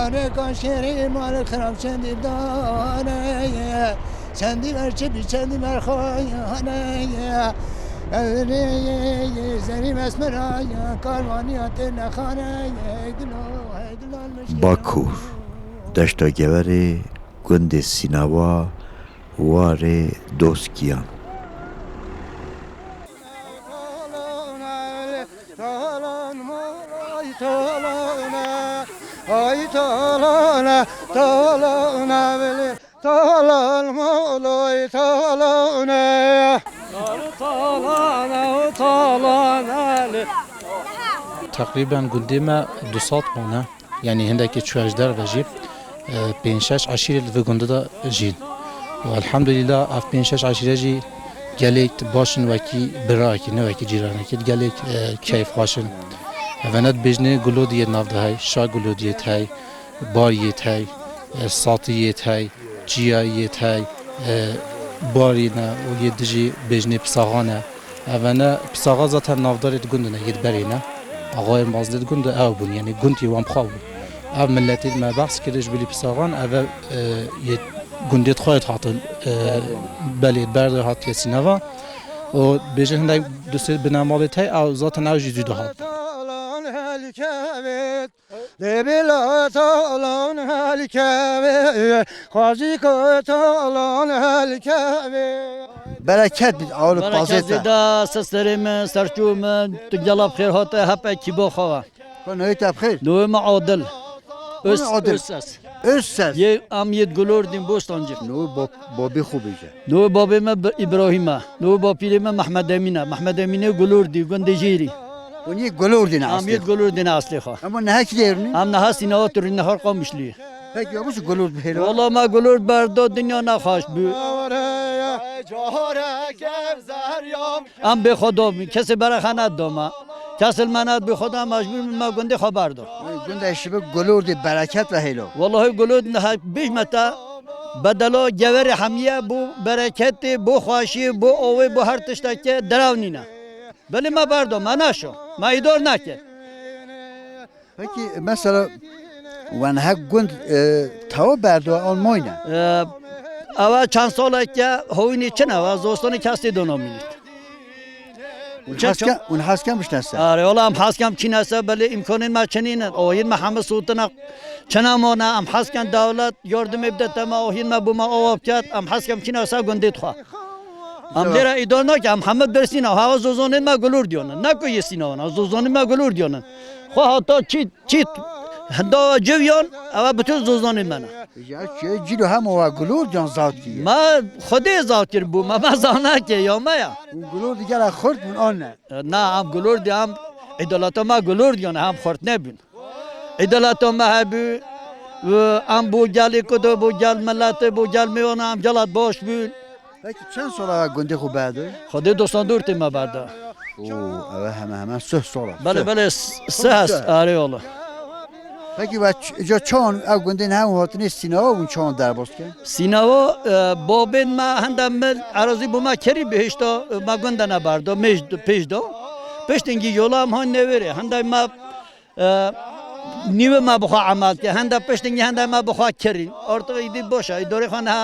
Yare kaşeri mal kıraf çendi dane Çendi ver çebi çendi ver khayane Zerim esmeraya karvaniyatı nekhane Bakur Deşta geveri Gundê Sînava warê Doskiyan Ay talana talana veli talan moloy talana talana talana تقریبا گندی ما 200 مونه یعنی هندکی چوازدار و جیب 5-6 عشیره و گنده دا جین و الحمدلله اف 5-6 عشیره جی گلیک باشن وکی براکی نه وکی جیرانه کد گلیک کیف باشن و ند بجنه گلودیه نافده های شا گلودیه های باریه های ساطیه های جیاییه های باری نه و یه دجی بجنه پساغانه و نه پساغا زاتن نافدارید گنده نه ید بری نه آقای مازدید گنده او بون یعنی گندی وام خواب او ملتی ما بحث کردش بلی پساغان او یه گندیت خواهد حاطن بلید برده حاط کسی نوا و بیجه هنده دوستی بنامالی تای او ذاتن او جیدو حاط Debila talan helkeve Khazi ko talan helkeve Bereket bit ağlı pazete برکت دا سستریم سرچوم تو جلاب خیر هاته هپ کیبو خوا Kon öyle tabkhir نو معادل اس معادل. اساس Öz ses یه امیت گلور دیم بوستانجی No babi خوبیجه نو بابی ما ابراهیم نو با پیری ما محمد امینه گلور دی گنده جیری O niye gol ordine aslı امیت گلور دین اصلی خوا Ama ne hak yerini هم نه هستی نه تر نه هر قام مشلی Peki ya bu şu gol ordu hele والله ما گلور بردو دنیا نخواش بو ام به خدا کسی برای خانه دوما کسی منات به خدا مجبور ما گنده خبر دو Günde eşibe gol ordu bereket ve hele والله گلود نه بیش متا بدلا جوار حمیه بو برکت بو خواشی بو اوه بو هر تشتا که دراونینا ولی ما بردم ما نشو ما ایدار نکه Peki mesela Van hak gund tava berdu almayna اوا چند ساله که هوینی چه نه زوستانی کسی دونامینید Un hasken müştese آره والا هم حس کم چی نسه ولی امکانی ما چنین اوهین محمد سلطان چنامونه هم حس کن دولت یاردم بدت ما اوهین ما بو ما اواب کرد هم حس کم چی نسه گندید خوا هم لیره ایدار نکه هم محمد برسین هوا زوزانین ما گلور دیونن نکو یسین آن زوزانین ما گلور دیونن خو حتی چی هندا جویان اما بتون زوزانین منه Ya şey cilo hem o gol can zat ki ما خودی ذاکر بو ما زانه که یا ما یا Gol diğer akort bun anne نه هم گلور دی هم ادالت ما گلور دیونه هم خورد نبین ادالت ما هبو و هم بو گلی کدو بو گل ملت بو گل میونه هم جلت باش بین Peki çen sonra günde ku berdu خودی دوستان دورتی ما برده Oo evet hemen söz sonra بله بله سه هست آره والا Peki ve çon ev günde ne hatını sina un çon der boske سیناوا بابین ما هندم مل عراضی بو ما کری بهشتا ما گنده نبرده پیش دو پشتنگی یولا هم هن نوره هندم ما نیو ما بخوا عمل که هندم پشتنگی هندم ما بخوا کری ارتو ایدی باشه ایداری خان ها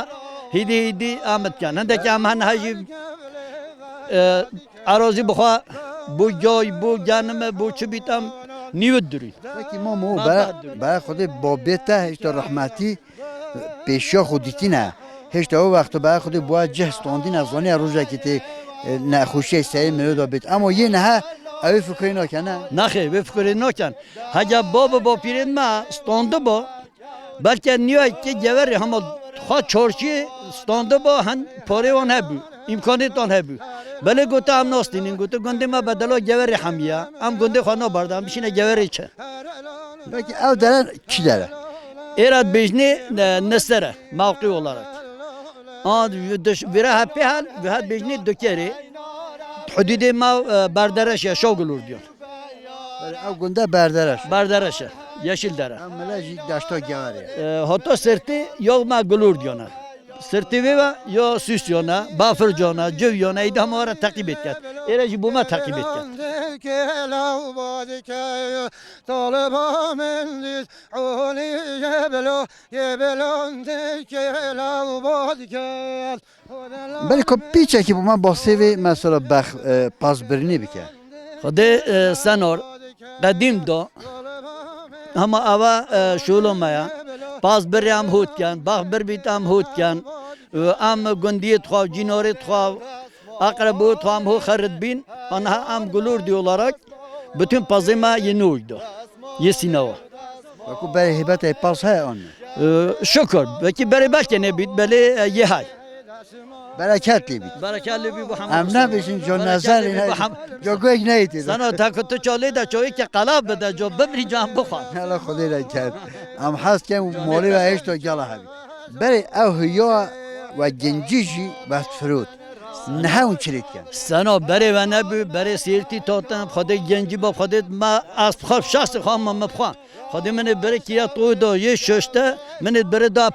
هیدی آمد کن هنده که هم هن هجی عراضی بخوا بو جای بو جانم بو چه بیتم نیو دوری Peki mamu ben خود بابته işte rahmeti peşya xuditine işte o vakti ben خود bu cehstandin az onu roja kiti ne خوشی سعی میاد بیت اما یه نه اوی فکری نکنه نخیر به فکر نکن هجا بابا با پیرین ما استانده با بلکه نیای که جوری همه خواه چارچی استانده با هن پاره وان هبو امکانیتان هبو بله گوته هم ناستینین گوته گنده ما بدلا جوری همیه هم گنده خوانا بردم بشینه جوری چه Peki ev dere ki dere ایراد بیجنی نستره موقعی olarak ویره هپی هل ویره بیجنی دکری حدود ما بردرش یا شاگلور دیون ev günde berderer بردرشه yeşil dere Meleci daşta geveri hatta serti yok ma gulur diyorlar. Serti ve ya süs diyorlar, bafır diyorlar, cüv diyorlar. İdam olarak takip etket. Ereci buma takip etket. كلا وبادك طالبا من ديس عولي يبلون كلا وبادك بله که پیچه که با من با سیوی مثلا پاس برنی بکن خدای سنور قدیم دو اما اوا شولو مایا پاس بری هم هود کن باغ بر بیت هم هود کن ام گندیت خواه جینوریت خواه akrabı tam ho xarit bin anha am gulur diyorlar bütün pazıma yeni oldu. Yesinava. Ku beri hibet pas hay on. Şükür. Belki beri belki ne bit beli yehay. Bereketli bit. Bereketli bir Muhammed. Amna beşin John Nazar Jogo ekneydi. Sana takutu çalı da çoğu ki kalab da jo bimri can bukhan. Allah khudira kat. Am has kem moli ve eşto gala habi. Beri ev hya ve genciji ve frut. نهاون چرید کن. سنا بره و نبی بره سیرتی تاتم خدا گنجی با خدا ما از خب شخص خام ما مبخوان خدا من بره کیا تو دا یه ششته من بره دا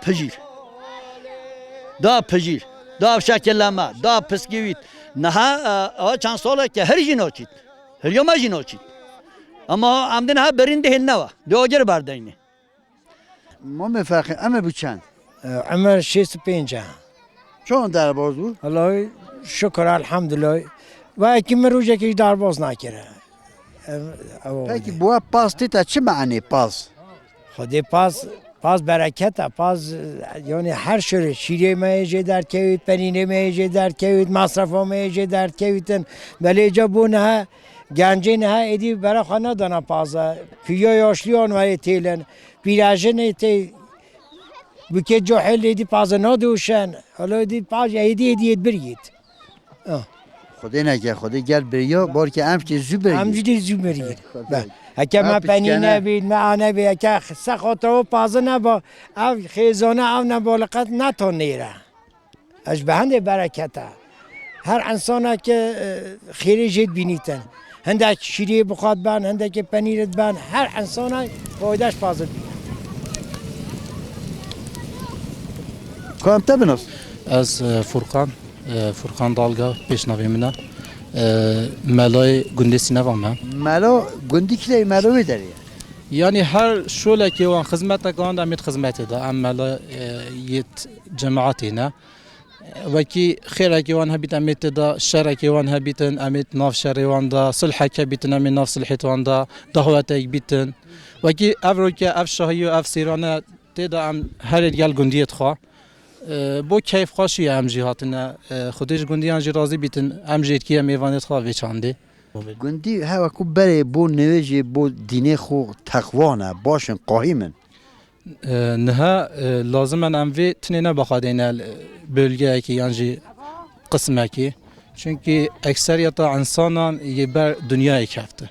پجیر دا شکلما دا پسکیویت نه چند ساله که هر جینو چید هر یوم جینو چید اما عمدن ها برنده هل نوا دیگر بردینه ما مفاخر اما بچند عمر 65 چون در باز بود؟ الله شکر الحمدلله و اکی من روزه که درباز نکره پکی بوا پاس تیتا چه معنی پاس؟ خودی پاس برکته پاس یعنی هر شوره شیره میجه در کوید پنینه میجه در کوید مصرف میجه در کویدن ولی جا بو نه گنجه نه ایدی برای خانه دانا پازه پیو یاشلیان ولی تیلن پیراجه نه تی بکه جو حل ایدی پازه ندوشن حالا ایدی پاز ایدی برید خودی نگه خودی گل بریا بار که امش زو برید امش زو برید اگه ما پنی نبید ما آنه بید اگه سخت و پازه نبا او خیزانه او نبالقت نتون نیره اش به هنده برکته هر انسان که خیلی جد بینیتن هنده شیری بخواد بان هنده که پنیرت بان هر انسان فایدهش پازه بید کام تبناس از فرقان دالگا پیشنهادی منه ملای گندی سینما من ملا گندی کلی ملوی داری یعنی هر شوله که وان خدمت کند امید خدمت ده ام ملا یت جماعتی نه و کی خیره که وان هبیت امید ده شر که وان هبیتن امید ناف شر وان ده صلح که بیتن امید ناف صلحت وان ده دعوت یک بیتن و کی افرو که اف شاهی و اف سیرانه ده ام هر دیگر گندیت خواه بو کیف خوشی ام جهاتنا خودش گندیان جی راضی بیتن ام جیت کی میوانت خواه وچانده گندی هوا کو بره بو نویجی بو دینه خو تقوانه باشن قاهیمن نه لازم ام وی تنینه بخوادین bölge ki yani kısmı ki çünkü ekseriyata insanın yeber dünyayı kafte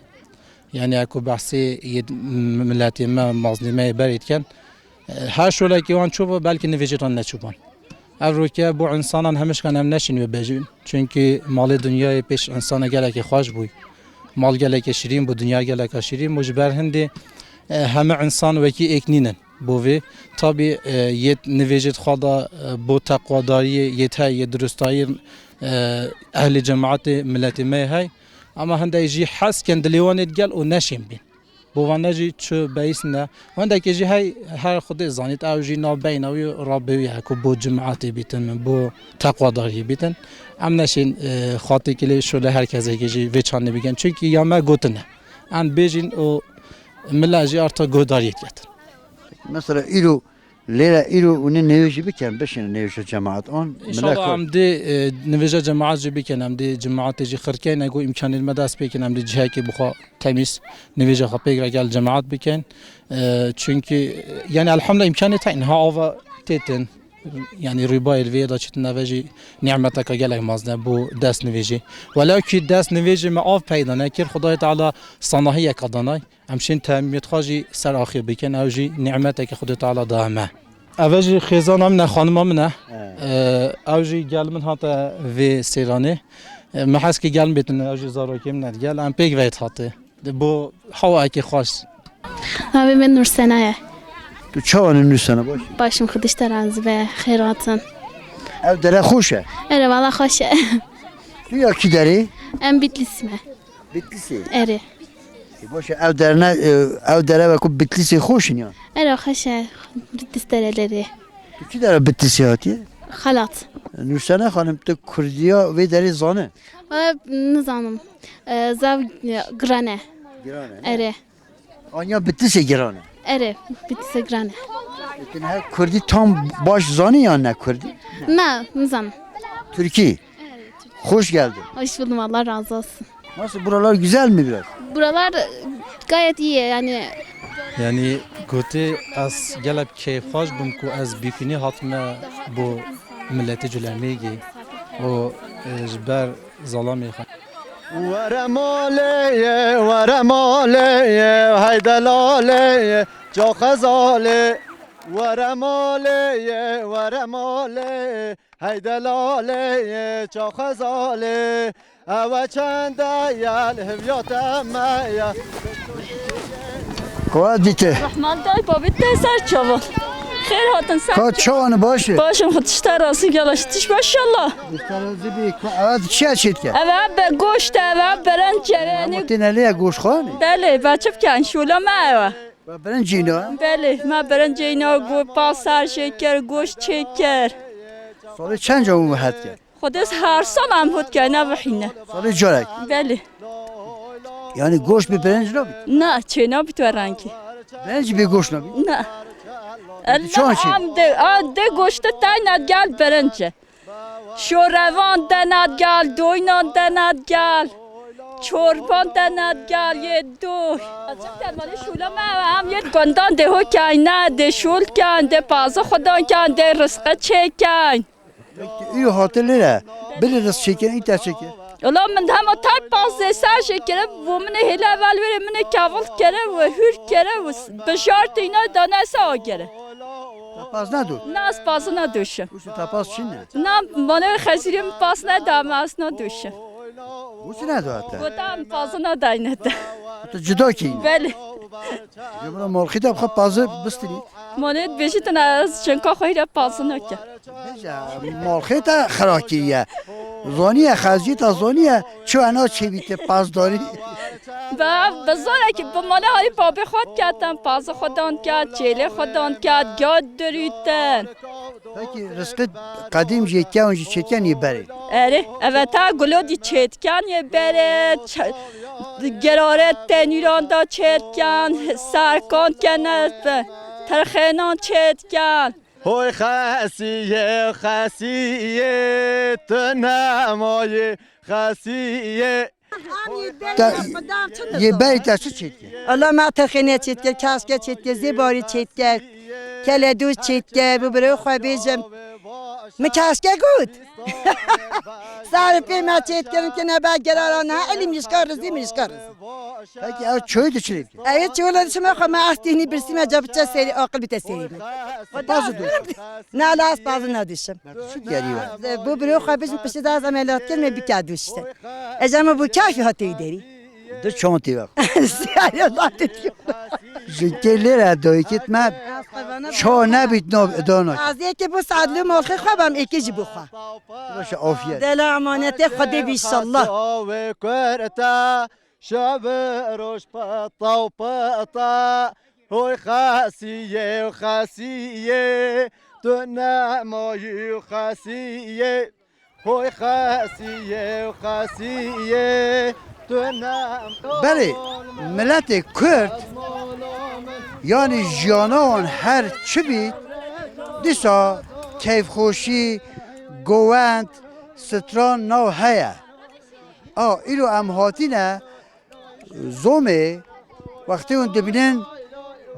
yani ako bahsi milletime mazlime beritken her şöyle ki on çoğu belki ne vejetan ne çoban Avrupa bu insanın hemişkan hem neşin ve bejin çünkü malı dünyayı peş insana gelek hoş bu mal gelek şirin bu dünya gelek şirin mecbur hindi hem insan ve ki ekninin bu ve tabi yet nevejet khada bu taqwadari yet hay yedrustayir ehli cemaati milletime hay ama handa yji has kendiliwanet gel o neşin bin bu vanaji çu beisna handa ki hay her xude zanit avji no beynawi rabbi ya ku bu cemaati bitin bu taqwadari bitin am neşin khatikili şöyle herkese ki veçanne bigen çünkü yama gotne an bejin o millaji arta godariyet yet مثلا ایرو لیلا ایرو اون نویجی بکن بشین نویج جماعت آن İnşallah amdi nivece cemaat ji bikin amdi cemaat ji xirken ego imkan ilmedas bikin amdi cihaki buxa temiz nivece xapek gel cemaat bikin çünkü yani elhamdülillah imkanı tayin ha ava tetin yani riba elveye da çitin naveci nimetaka gelek mazne bu ders niveci velakin ders niveci me av peyda nekir Xuday Teala sanahiye kadanay امشین تعمیت خواهی سر آخر بکن اوجی نعمتی که خدا تعالی دامه. اوجی خیزانم نه خانمم نه. اوجی گل من هات و سیرانه. محس که گل بیتن اوجی زاروکیم نه گل ام پیگ ویت هاته. بو هوا کی خوش. abi ben Nursena'ya. تو چه نورسنه باش؟ Başım Kıdış'ta razı ve hayratın. ev dere خوشه. Evet valla hoş. تو یا کی داری؟ En Bitlis'ime. Bitlisê. اره Baş ev dere ve ku Bitlisê xoşin ya. اره خوشه دسترالری Tu çi dere Bitlisê hatiye? خلاط Nursene Hanım tu Kurdiya ve deri zane. و نظامم زاو گرانه Girane. اره Anya Bitlisê girane. اره بیتیسه گرانه Lekin her Kurdi tam baş zani ya ne Kurdi? نه نظام Türkiye. Hoş geldin. hoş buldum Allah razı olsun. Nasıl buralar güzel mi biraz? Buralar gayet iyi yani یعنی گوتی از گلب کیف خواش بم کو از بیکنی حتما بو ملت جلمیگی و جبر ظلامی خواهد ورماله هیدلاله جا خزاله ورماله هیدلاله جا خزاله او چند یال هویات مایا Kovat dite. Rahman dayı babet de ser çabuk. Xeyr hatın sen. Kovat çavanı başı. Başım hıtışta rası galaştış maşallah. Diktarızı bir kovat çiğ çitke. Evet be goşt evet beren cereni. Mutineliye goş khani. Beli başıp kan şula ma. Beren cina. Beli ma beren ceyna go pasar şeker goşt çeker. Salı çen cavu hatke. Xodes her sal am hut kana vahine. Salı corek. Beli. Yani goş bir berenci ne? Na çena bitwaranki. Berenci bir goş ne? Na. Çan şey. Am de goşta taynat gel berence. Şorevan denat gel, doynan denat gel. Çorban denat gel, ye doy. Azıcık dermanı şula ma am yet gondan de ho kayna de şul kan de pazı xodan kan de rızkı çeken. İyi hatırlıyla. Bir rız çeker, iter çeker. Ulan min hem o tay pazı ser şekere bu mine hele vel vere mine kavul kere ve hür kere ve bişart ina danasa o kere. Tapaz ne dur? Nas pazına düşün. Bu tapaz çin ne? Nam bana xəzirim pasına damasına düşün. Bu ne dur hatta? Bu da pazına daynadı. Bu cüda ki. Bəli. Cumhuriyet malkı da bu pazı bistiri. Monet beşitin az çınka xeyra pasına ki. Malkı da xarakiye. Zoniye xaziyet zoniye çu ana çevite pazdari. و بزاره که به من هایی پابه خود کردن پازه خودان کرد چیله خودان کرد یاد دریتن Peki rızkı kadim jetken önce çetken iyi beri. اره evet ha گلو دی چتکن یه بره گرارت تنیران دا چتکن سرکان کنه ترخینان چتکن هوی خاصیه تنمای خاصیه Ye beri taşı çetken. الله ما تخینه چیتگر کاسکه چیتگر زیباری چیتگر کله دوز چیتگر ببرو خواه بیجم مکاسکه گود سر پیما چیتگرم که نبا گراران ها الی میشکار رزی میشکار رزی Peki ya çöy de çilip. Evet çuvalar şuma خواه ما استینی برسیم جابچه سری عقل بیت سری Bazı dur. نه لاس بازı نداشتم Şu geliyor. ببرو خواه بیجم پشت داز عملیات کردم بکادوشتم اجامه بو کافی هاتی داری Dur çantı bak. سیاری الله دیدیم Zinkerlere doy gitme. Ço ne bit no donak. از که بو سعدلو ملخی خوابم اکی بخواه Başa afiyet. دل امانت خدا بیشالله وكرتا شاب روش بطا وبطا هوي خاسية تنمي وخاسية هوي خاسية تنم Beli millet Kürt yani jiyanan her çibi disa keyfxoşi govend stran nav heye. İlo em hatine zome vakti on dibinin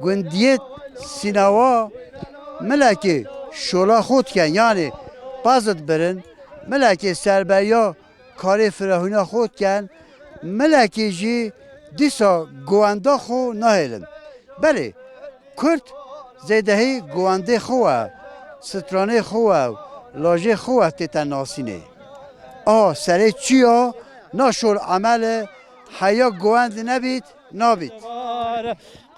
gundiyet sinava meleki şola xodken yani bazı birin meleki serberiya kare firahuna xodken meleki ji disa govenda xo nahelin. Beli Kürt zedehi govende xo strane xo laje xo teten nasine. Sere çiya naşor amel haya govend nebit nabit.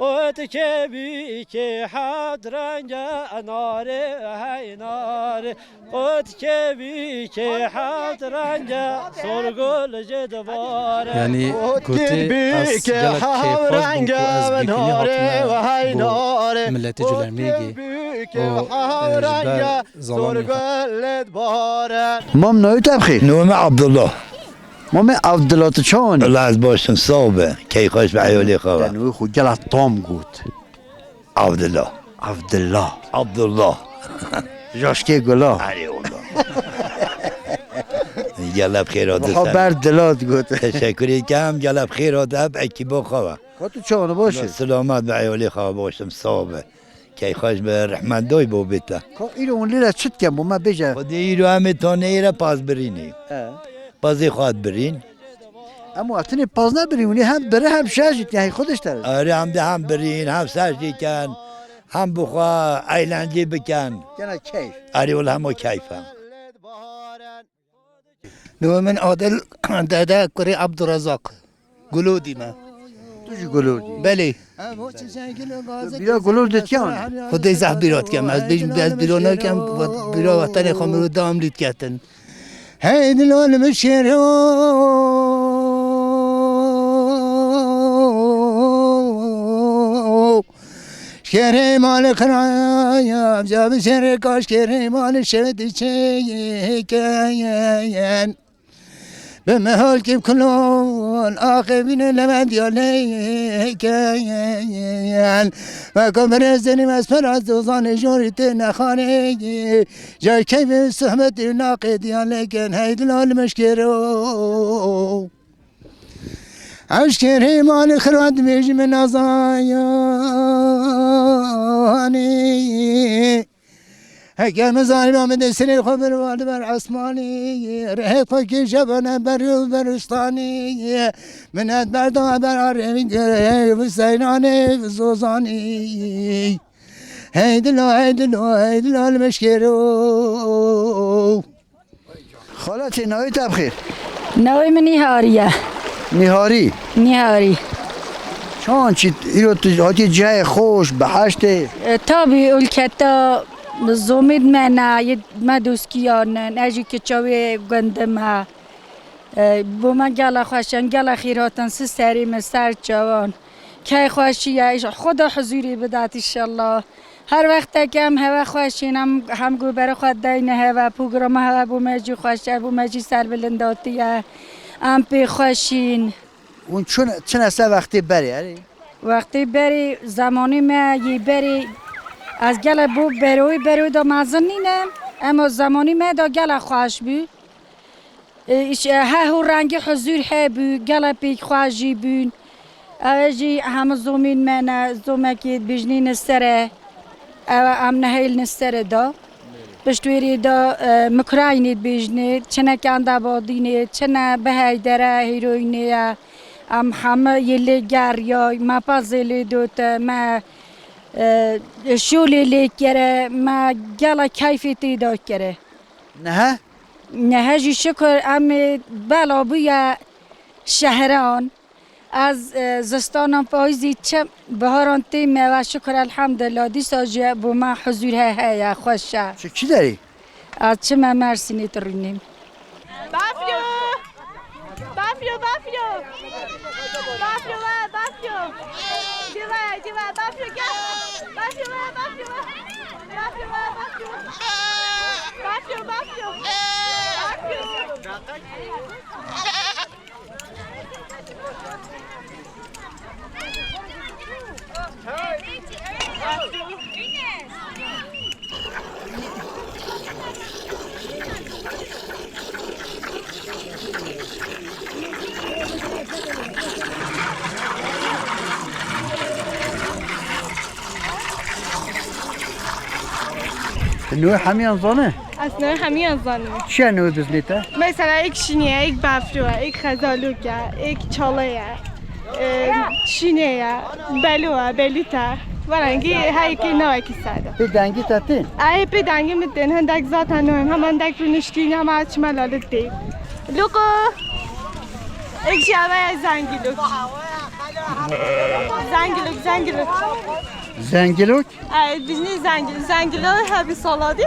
قوت کبی که حد رنگ اناره هی ناره قوت کبی که حد رنگ سرگل جدواره یعنی گوتی از گلک کیفاز بونکو از بیکنی هاتمه بو ملت جلمیگی و جبر ظالمی مام نوی تبخیر نوم عبدالله مام عبدالله تچان الله از باشم صابه کی خوش به عیالی خواه نوی خود گل طام گوت عبدالله عبدالله جاشکی گلا علی الله گلب خیرات بر دلات گوت تشکری کم گلب خیرات اب اکی با خواه تو چانو باشه سلامت به عیالی خواه باشم صابه کی خوش به رحمت دای با بیتا ایرو اون لیره چت کم با ما بجه خود ایرو همه تانه ایره پاس برینی پازی خواهد برین اما اتنی پاز نبریم هم بره هم شجید یعنی خودش داره آره هم برین هم سجدی کن هم بخواه ایلندی بکن کنه کیف آره ولی همه کیفم نو من عادل دادا کری عبدالرزاق گلودی ما توجی گلودی بله بیرا گلود کیان خدای زه بیرات کم از بیرا نکم بیرا وطن خامرو دام لید کتن هی دلال مشیرو شهر مال خرایم جاب شهر کاش شهر مال شدی چیکن به محال که کلون آخرین لمن دیاله کن و کمر زنیم از پر از دوزان جوریت نخانه جای کیف صحبت ناقه دیاله کن هیدلال مشکرو عشقی مال خراد بیجم نزایانی هکر مزاری آمده سری خبر والد بر عثمانی ره پاکی شبانه برستانی منت بردم بر عرمی گره و سینانه و زوزانی هیدلو المشکرو خالتی نوی تبخیر نوی من نیهاری چون چی ایرو تو هاتی جای خوش بحشته تابی اولکتا زومید منه ما دوستیان نجی که چاوی گندم ها با من گل خوشن گل خیراتن سری مستر چوان که خوشیه خدا حضوری بدات انشالله هر وقت که هم هوا خوشین هم گو برای خود دینه هوا پروگرام هوا بو مجی خوشه بو مجی سر بلنداتیه هم پی خوشین اون چون اصلا وقتی بری وقتی بری زمانی ما یه بری از گل بو بروی دا مزن نینم اما زمانی ما دا گل خوش بی هو رنگ حضور ها بی گل پیک خوشی بین اوجی هم زومین من زومکی بجنی نستره او هم نهیل نستره دا پشتویری دا مکراینید بجنید چنه کنده بادینید چنه بهی دره هیروینید همه یلی گریای ما پازلی دوتا ما شولی لیک کره ما گلا کیفیتی داد کره نه جی شکر امی بلا بویا شهران از زستانم پاییزی چه بهاران تیمه و شکر الحمدلله دی ساجه بو ما حضور های خوشه چی داری؟ از چه ما مرسینی ترونیم بافیو دیوا بافیو نوع همیان زانه؟ از نوع همیان زانه چه نوع بزنیته؟ مثلا ایک شینیه، ایک بافروه، ایک خزالوکه، ایک چاله شینیه، بلوته ورنگی هایی که نوعی که ساده پیدنگی تاتین؟ ای پیدنگی میتین هندک ذات هنویم هم هندک رو نشکین هم از ملالت دیم لوکو ایک شیوه زنگی لوک Zengiluk, zengiluk. Zengiluk? Bizni zengiluk hebi saladi.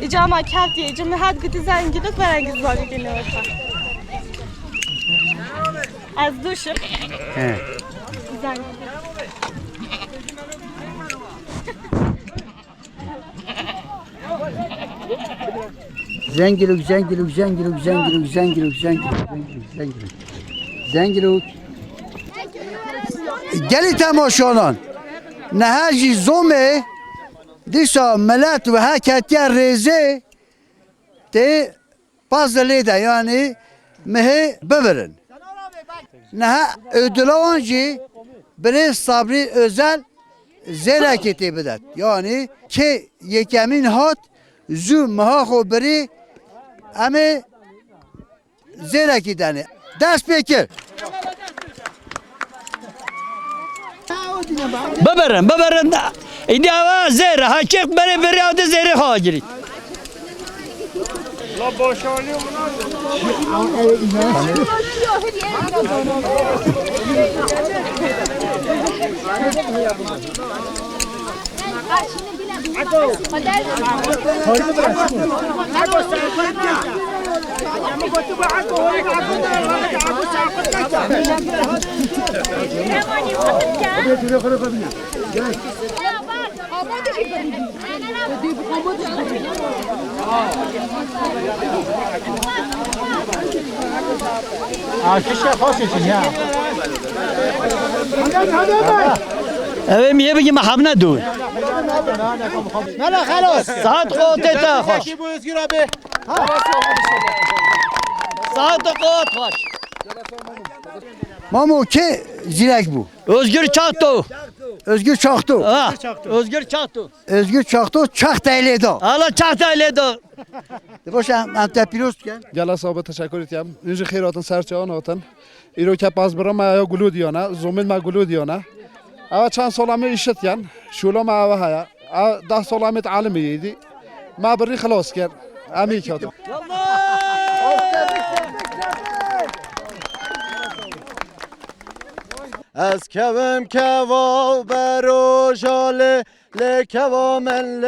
İcama kelti, icamı had gidi zengiluk verengiz var gene orta. Az duşum. He. Zengiluk. Zengiluk, zengiluk, zengiluk, zengiluk, zengiluk, zengiluk, zengiluk. Zengiluk. Geli temaşalan. Nehaji zome dişa millet ve haketiye reze te pazarlığı da yani mehe beverin. Neha ödülavanci bire sabri özel zeraketi bidat. Yani ki yekemin hat zü meha biri ama zeraketi dani. Ders peki. ببرن دا ایدی آوا زهره حقیق بره بره آده زهره خواهی Evet miye bugün mahabne dur. نه خلاص Saat kote ta hoş. bu Özgür abi. Saat kot hoş. Mamu ki zirek bu. Özgür Çakto. Özgür Çaktu. Ha. Özgür Çakto. Özgür Çaktu Çaktaylı'da. Allah Çaktaylı da. Başa anta pirost gel. گلا صاحب تشکر ایتیم اینجا خیراتن سرچان هاتن ایرو که باز برام ما یا گلو دیانه زمین ما گلو دیانه اما چند سالمه ایشت یان شولا ما اوه هیا 10 سالمه تعلمی ایدی ما بری خلاص کرد امی کاتم از کوم کوا برو جاله لکوامن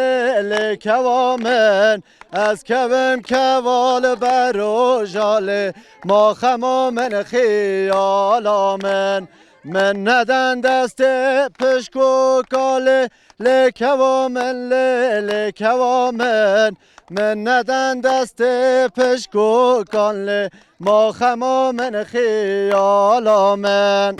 لکوامن از کوم کوال برو جاله ما خمامن خیالامن من ندن دست پشکو کاله لکوامن لکوامن من ندن دست پشکو کاله ما خمامن خیالامن